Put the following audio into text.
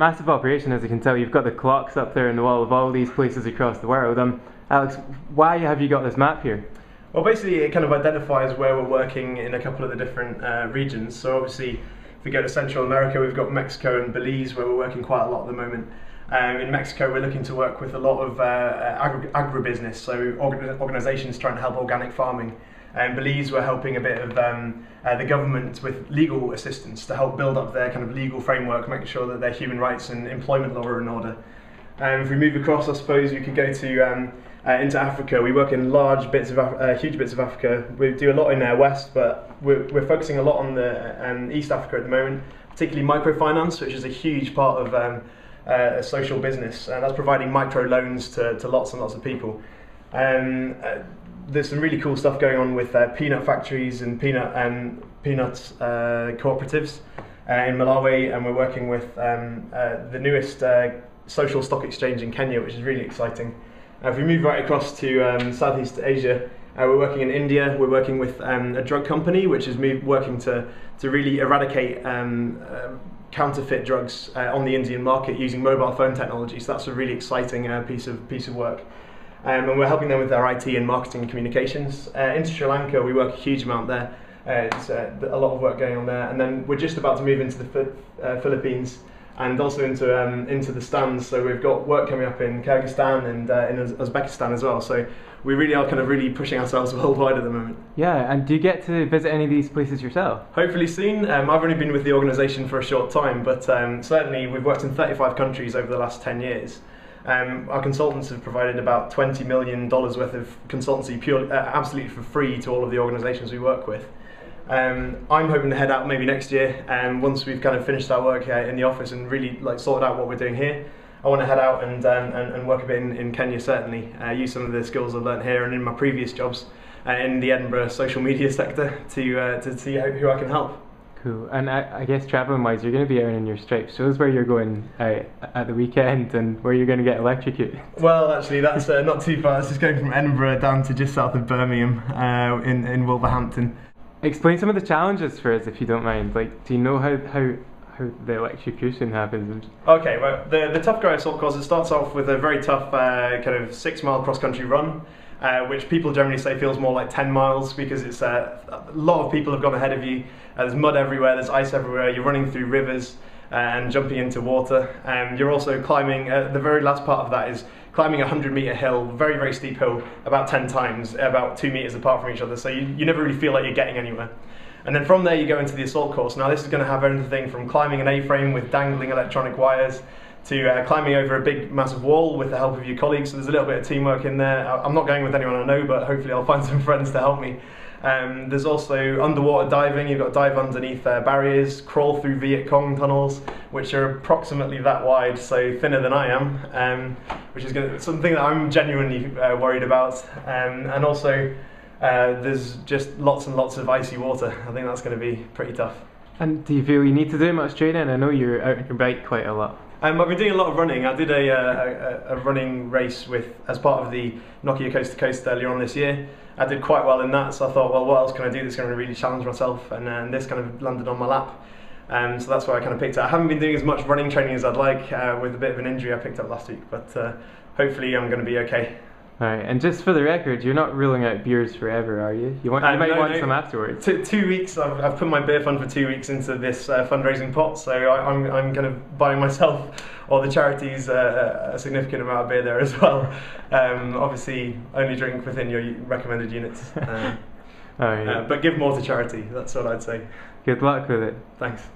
Massive operation, as you can tell. You've got the clocks up there in the wall of all these places across the world. Alex, why have you got this map here? Well, basically it kind of identifies where we're working in a couple of the different regions. So obviously, if we go to Central America, we've got Mexico and Belize, where we're working quite a lot at the moment. In Mexico, we're looking to work with a lot of agribusiness, so organisations trying to help organic farming. In Belize, we're helping a bit of the government with legal assistance to help build up their kind of legal framework, making sure that their human rights and employment law are in order. If we move across, I suppose we could go to into Africa. We work in huge bits of Africa. We do a lot in West, but we're focusing a lot on the East Africa at the moment, particularly microfinance, which is a huge part of a social business, and that's providing micro loans to lots and lots of people. There's some really cool stuff going on with peanut factories and peanut cooperatives in Malawi, and we're working with the newest social stock exchange in Kenya, which is really exciting. If we move right across to Southeast Asia, we're working in India. We're working with a drug company which is working to really eradicate counterfeit drugs on the Indian market using mobile phone technology. So that's a really exciting piece of work. And we're helping them with their IT and marketing and communications. In Sri Lanka, we work a huge amount there. It's a lot of work going on there. And then we're just about to move into the Philippines and also into the stands. So we've got work coming up in Kyrgyzstan and in Uzbekistan as well. So we really are kind of really pushing ourselves worldwide at the moment. Yeah, and do you get to visit any of these places yourself? Hopefully soon. I've only been with the organisation for a short time, but certainly we've worked in 35 countries over the last 10 years. Our consultants have provided about $20 million worth of consultancy purely, absolutely for free to all of the organisations we work with. I'm hoping to head out maybe next year, once we've kind of finished our work in the office and really sorted out what we're doing here. I want to head out and work a bit in Kenya, certainly. Use some of the skills I've learned here and in my previous jobs in the Edinburgh social media sector to see who I can help. Cool. And I guess travelling wise, you're going to be earning your stripes. Shows where you're going at the weekend and where you're going to get electrocuted. Well, actually, that's not too far. It's just going from Edinburgh down to just south of Birmingham in Wolverhampton. Explain some of the challenges for us, if you don't mind. Like, do you know how the electrocution happens? Okay, well, the Tough Guy Assault course, it starts off with a very tough kind of 6-mile cross-country run, which people generally say feels more like 10 miles because it's a lot of people have gone ahead of you. There's mud everywhere, there's ice everywhere, you're running through rivers and jumping into water. You're also climbing, the very last part of that is climbing a 100-metre hill, very, very steep hill, about 10 times, about 2 metres apart from each other, so you never really feel like you're getting anywhere. And then from there you go into the assault course. Now this is going to have everything from climbing an A-frame with dangling electronic wires to climbing over a big massive wall with the help of your colleagues, so there's a little bit of teamwork in there. I'm not going with anyone I know, but hopefully I'll find some friends to help me. There's also underwater diving. You've got to dive underneath barriers, crawl through Viet Cong tunnels, which are approximately that wide, so thinner than I am, which is something that I'm genuinely worried about. And also there's just lots and lots of icy water. I think that's going to be pretty tough. And do you feel you need to do much training? I know you're out on your bike quite a lot. I've been doing a lot of running. I did a running race as part of the Nokia Coast to Coast earlier on this year. I did quite well in that, so I thought, well, what else can I do that's going to really challenge myself? And this kind of landed on my lap. So that's why I kind of picked it. I haven't been doing as much running training as I'd like with a bit of an injury I picked up last week, but hopefully I'm going to be okay. Alright, and just for the record, you're not ruling out beers forever, are you? You might want some afterwards. 2 weeks. I've put my beer fund for 2 weeks into this fundraising pot, so I'm kind of buying myself or the charities a significant amount of beer there as well. Obviously, only drink within your recommended units. But give more to charity. That's what I'd say. Good luck with it. Thanks.